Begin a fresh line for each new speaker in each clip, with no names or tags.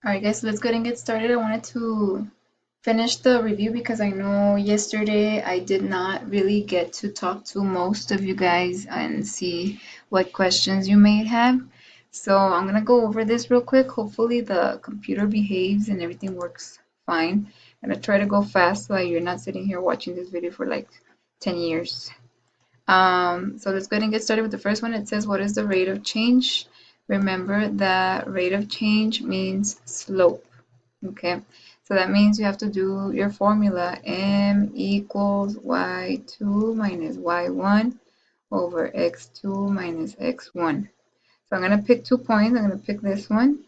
Alright guys, so let's go ahead and get started. I wanted to finish the review because I know yesterday I did not really get to talk to most of you guys and see what questions you may have. So I'm gonna go over this real quick. Hopefully the computer behaves and everything works fine. I'm gonna try to go fast so that you're not sitting here watching this video for like 10 years. So let's go ahead and get started with the first one. It says, what is the rate of change? Remember that rate of change means slope. Okay, so that means you have to do your formula m equals y2 minus y1 over x2 minus x1. So I'm going to pick 2 points. I'm going to pick this one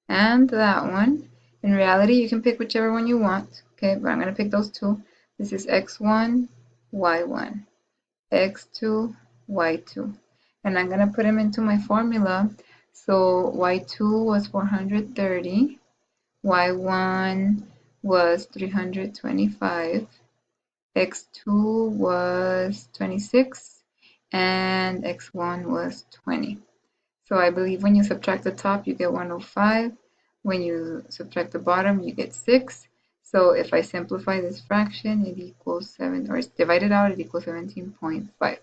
and that one. In reality, you can pick whichever one you want. Okay, but I'm going to pick those two. This is x1, y1, x2, y2. And I'm going to put them into my formula. So y2 was 430. Y1 was 325, X2 was 26, and X1 was 20. So I believe when you subtract the top, you get 105. When you subtract the bottom, you get 6. So if I simplify this fraction, it equals 7, or divide it out, it equals 17.5.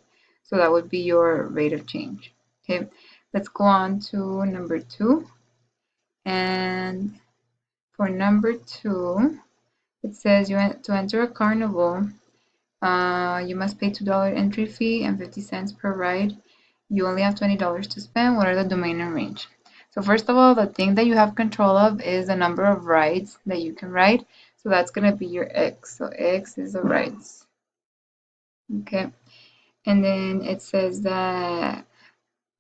So that would be your rate of change. Okay, let's go on to number 2. And for number 2, it says to enter a carnival, you must pay $2 entry fee and 50 cents per ride. You only have $20 to spend. What are the domain and range? So first of all, the thing that you have control of is the number of rides that you can ride. So that's going to be your X. So X is the rides. Okay. And then it says that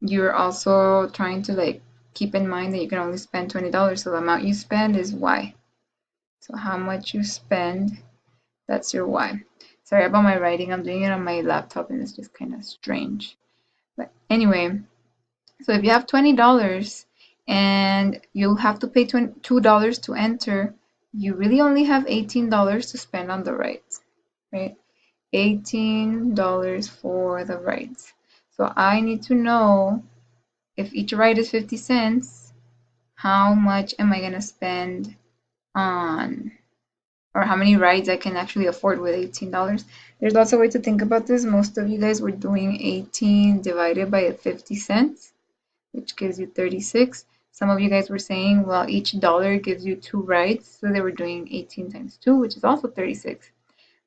you're also trying to like keep in mind that you can only spend $20. So the amount you spend is Y. So how much you spend, that's your Y. Sorry about my writing. I'm doing it on my laptop and it's just kind of strange. But anyway, so if you have $20 and you have to pay $2 to enter, you really only have $18 to spend on the rides, right? $18 for the rides. So I need to know if each ride is 50 cents, how much am I going to spend on, or how many rides I can actually afford with $18. There's lots of ways to think about this. Most of you guys were doing 18 divided by 50 cents, which gives you 36. Some of you guys were saying, well, each dollar gives you 2 rides, so they were doing 18 times 2, which is also 36.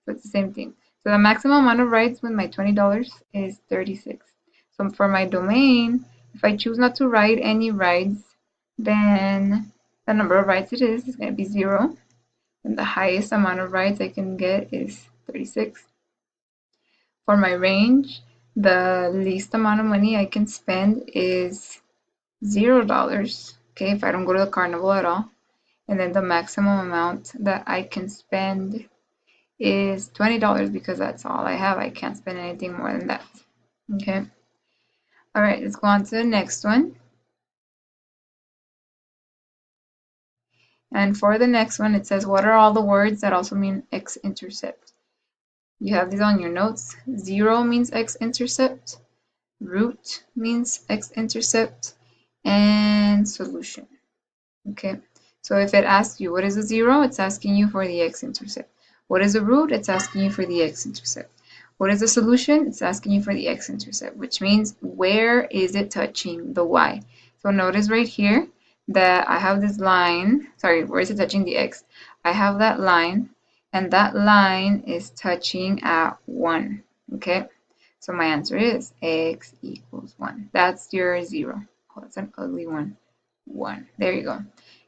So it's the same thing. So the maximum amount of rides with my $20 is 36. So for my domain, if I choose not to ride any rides, then the number of rides it is going to be 0. And the highest amount of rides I can get is 36. For my range, the least amount of money I can spend is $0, okay, if I don't go to the carnival at all. And then the maximum amount that I can spend is $20 because that's all I have. I can't spend anything more than that, okay? All right, let's go on to the next one. And for the next one, it says, what are all the words that also mean x-intercept? You have these on your notes. 0 means x-intercept, root means x-intercept, and solution. Okay, so if it asks you what is a 0, it's asking you for the x-intercept. What is a root? It's asking you for the x-intercept. What is the solution? It's asking you for the x-intercept, which means where is it touching the y? So notice right here that I have this line. Sorry, where is it touching the x? I have that line, and that line is touching at 1. Okay, so my answer is x equals 1. That's your 0. Oh, that's an ugly one. 1. There you go.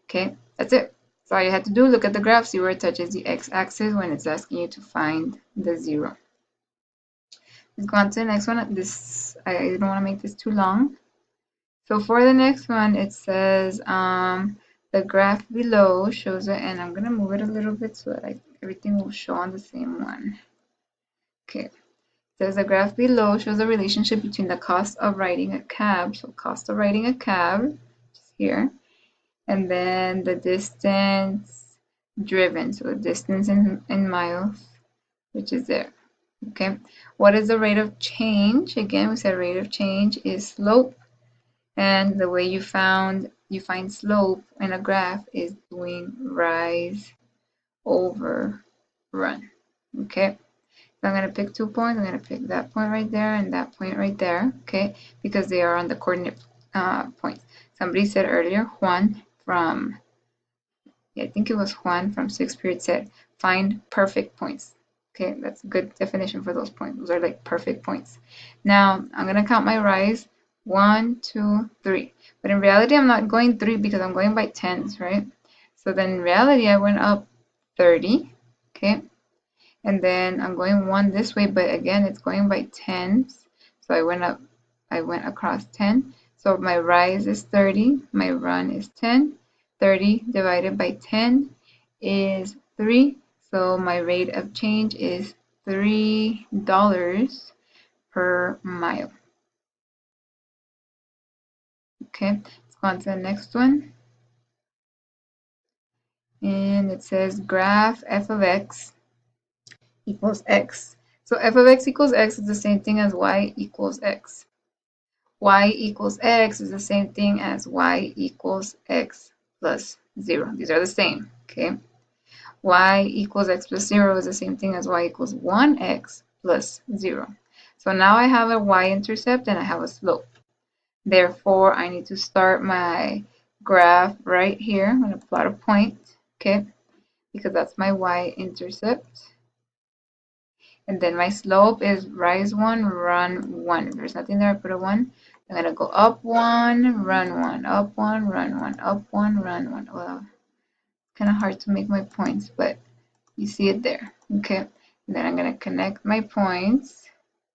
Okay, that's it. So all you have to do, look at the graph, see where it touches the x-axis when it's asking you to find the 0. Let's go on to the next one. I don't want to make this too long. So for the next one, it says the graph below shows it, and I'm going to move it a little bit so that everything will show on the same one. Okay, it says the graph below shows the relationship between the cost of riding a cab, so cost of riding a cab, which is here, and then the distance driven, so the distance in miles, which is there. Okay, what is the rate of change? Again, we said rate of change is slope. And the way you find slope in a graph is doing rise over run. Okay, so I'm going to pick 2 points. I'm going to pick that point right there and that point right there, okay, because they are on the coordinate points. Somebody said earlier, Juan from, I think it was Juan from 6th period said, find perfect points. Okay, that's a good definition for those points. Those are like perfect points. Now, I'm going to count my rise. 1, 2, 3. But in reality, I'm not going 3 because I'm going by tens, right? So then in reality, I went up 30, okay? And then I'm going 1 this way, but again, it's going by tens. So I went across 10. So my rise is 30, my run is 10. 30 divided by 10 is 3. So my rate of change is $3 per mile. Okay, let's go on to the next one. And it says graph f of x equals x. So f of x equals x is the same thing as y equals x. Y equals x is the same thing as y equals x plus 0. These are the same, okay? Y equals x plus 0 is the same thing as y equals 1x plus 0. So now I have a y-intercept and I have a slope. Therefore, I need to start my graph right here. I'm going to plot a point, okay? Because that's my y-intercept. And then my slope is rise 1, run 1. If there's nothing there, I put a 1. I'm going to go up 1, run 1, up 1, run 1, up 1, run 1. Well, it's kind of hard to make my points, but you see it there. Okay. And then I'm going to connect my points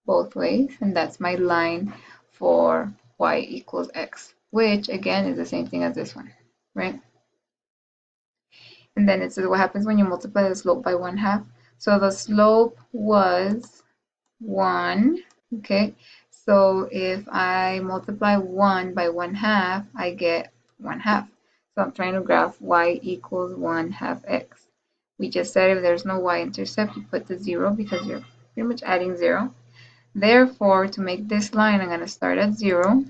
both ways. And that's my line for y equals x, which again is the same thing as this one, right? And then it says what happens when you multiply the slope by 1/2. So the slope was 1, okay? So if I multiply 1 by 1/2, I get 1/2. So I'm trying to graph y equals 1/2 x. We just said if there's no y-intercept, you put the 0 because you're pretty much adding 0. Therefore, to make this line, I'm going to start at 0,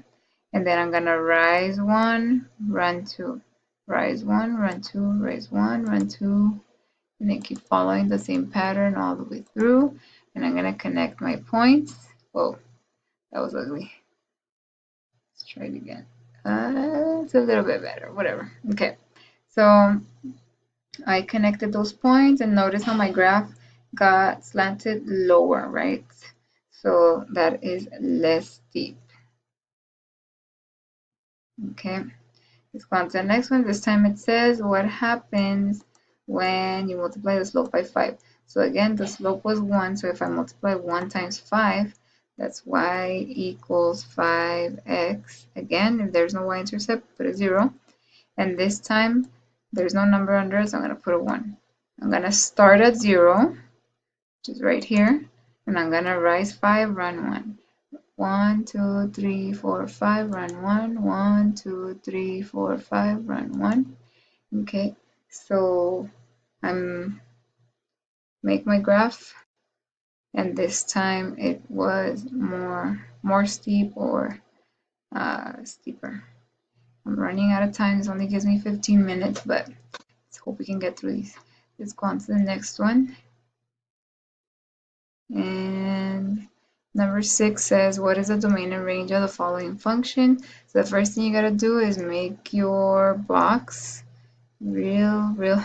and then I'm going to rise 1, run 2, rise 1, run 2, rise 1, run 2, and then keep following the same pattern all the way through. And I'm going to connect my points. Whoa, that was ugly. Let's try it again. It's a little bit better, whatever. Okay, so I connected those points and notice how my graph got slanted lower, right? So that is less steep. Okay, let's go on to the next one. This time it says what happens when you multiply the slope by 5. So again, the slope was 1. So if I multiply 1 times 5, that's y equals 5x. Again, if there's no y-intercept, put a 0. And this time, there's no number under it, so I'm going to put a 1. I'm going to start at 0, which is right here. And I'm going to rise 5, run 1. 1, 2, 3, 4, 5, run 1. 1, 2, 3, 4, 5, run 1. Okay, so I'm make my graph, and this time it was more steep or steeper. I'm running out of time. This only gives me 15 minutes, but let's hope we can get through these. Let's go on to the next one. And number 6 says, what is the domain and range of the following function? So the first thing you gotta do is make your box real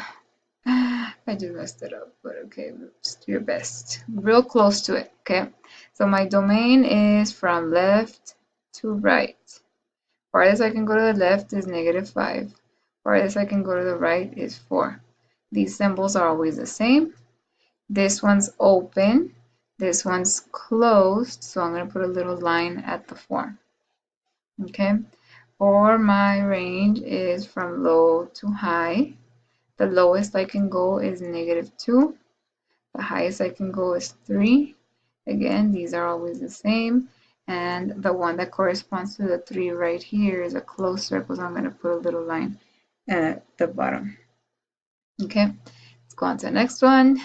I just messed it up, but okay, just do your best. Real close to it, okay? So my domain is from left to right. Farthest I can go to the left is -5. Farthest I can go to the right is 4. These symbols are always the same. This one's open. This one's closed, so I'm going to put a little line at the 4. Okay? For my range is from low to high. The lowest I can go is -2. The highest I can go is 3. Again, these are always the same. And the one that corresponds to the 3 right here is a closed circle, so I'm going to put a little line at the bottom. Okay, let's go on to the next one.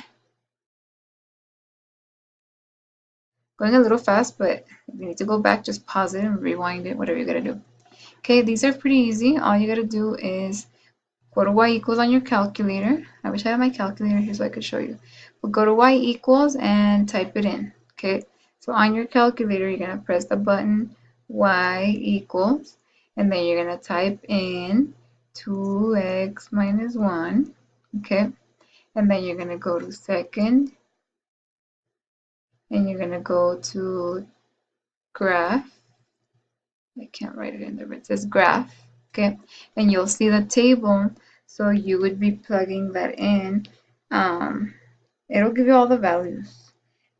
Going a little fast, but if you need to go back, just pause it and rewind it, whatever you're going to do. Okay, these are pretty easy. All you gotta do is go to y equals on your calculator. I wish I had my calculator here so I could show you. But go to y equals and type it in. Okay, so on your calculator, you're gonna press the button y equals, and then you're gonna type in 2x minus 1. Okay, and then you're gonna go to second, and you're gonna go to graph. I can't write it in there, but it says graph. Okay, and you'll see the table. So you would be plugging that in. It'll give you all the values.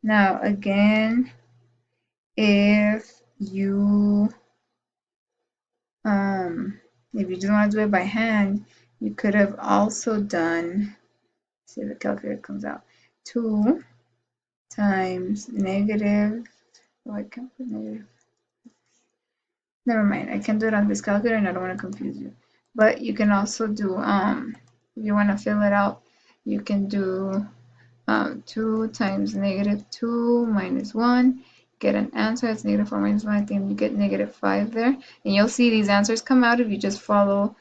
Now, again, if you just want to do it by hand, you could have also done, see if the calculator comes out, 2 times negative, oh, I can't put negative. Never mind, I can do it on this calculator and I don't want to confuse you. But you can also do, if you want to fill it out, you can do 2 times negative 2 minus 1, get an answer. It's negative 4 minus 1. I think you get negative 5 there. And you'll see these answers come out if you just follow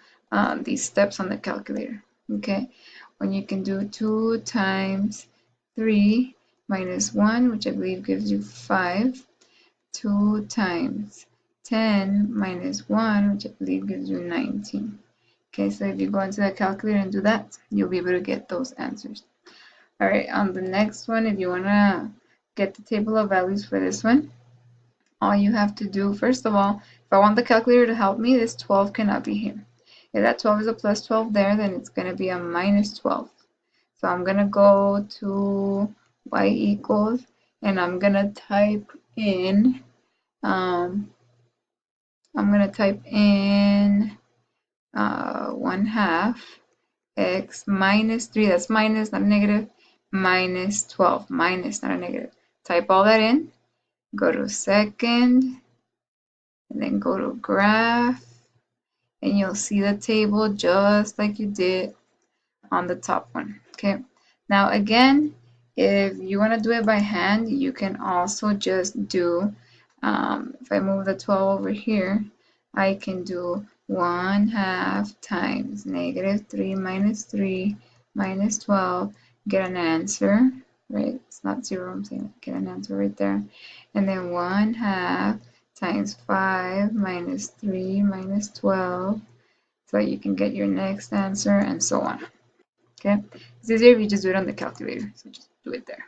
these steps on the calculator. Okay, when you can do 2 times 3 minus 1, which I believe gives you 5. 2 times 10 minus 1, which I believe gives you 19. Okay, so if you go into the calculator and do that, you'll be able to get those answers. All right, on the next one, if you want to get the table of values for this one, all you have to do, first of all, if I want the calculator to help me, this 12 cannot be here. If that 12 is a plus 12 there, then it's going to be a minus 12. So I'm going to go to y equals, and I'm going to type in, 1/2 x minus 3, that's minus, not negative, minus 12, minus, not a negative. Type all that in, go to second, and then go to graph, and you'll see the table just like you did on the top one. Okay, now again, if you want to do it by hand, you can also just do, if I move the 12 over here, I can do 1/2 times negative 3 minus 3 minus 12, get an answer, right? It's not 0, I'm saying get an answer right there. And then 1/2 times 5 minus 3 minus 12, so you can get your next answer, and so on. Okay, it's easier if you just do it on the calculator, so just do it there.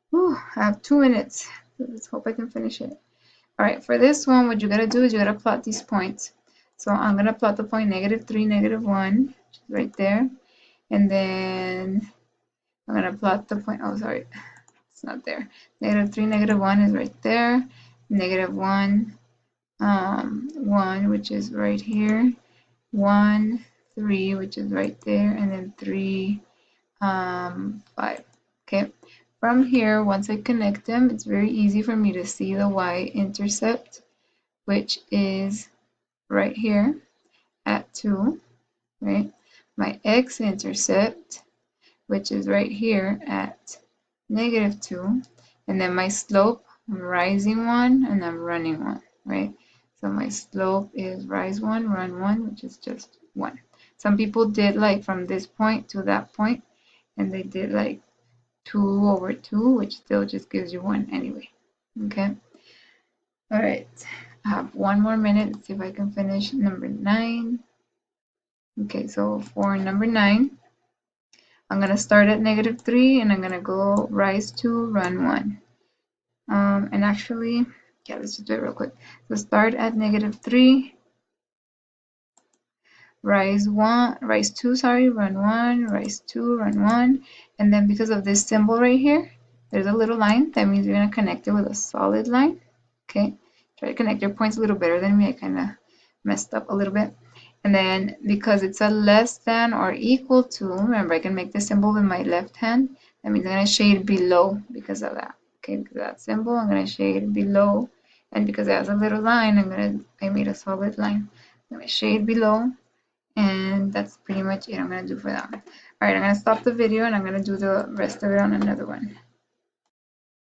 Whew, I have 2 minutes. Let's hope I can finish it. All right, for this one, what you gotta do is you gotta plot these points. So I'm gonna plot the point negative 3, negative 1, which is right there. And then I'm gonna plot the point, oh, sorry, it's not there. Negative 3, negative 1 is right there. Negative 1, 1, which is right here. 1, 3, which is right there. And then 3, 5. Okay. From here, once I connect them, it's very easy for me to see the y-intercept, which is right here at 2, right? My x-intercept, which is right here at negative 2, and then my slope, I'm rising 1 and I'm running 1, right? So my slope is rise 1, run 1, which is just 1. Some people did like from this point to that point, and they did like 2 over 2, which still just gives you 1 anyway. Okay. All right. I have 1 more minute. Let's see if I can finish number 9. Okay, so for number 9, I'm going to start at negative 3 and I'm going to go rise 2, run 1. And actually, yeah, let's just do it real quick. So start at negative 3, rise 2, sorry, run 1, rise 2, run 1. And then because of this symbol right here, there's a little line. That means you're going to connect it with a solid line. Okay, try to connect your points a little better than me. I kind of messed up a little bit. And then because it's a less than or equal to, remember I can make the symbol with my left hand. That means I'm going to shade below because of that. Okay, because of that symbol, I'm going to shade below. And because it has a little line, I made a solid line. I'm going to shade below. And that's pretty much it I'm going to do for that one. All right, I'm going to stop the video and I'm going to do the rest of it on another one.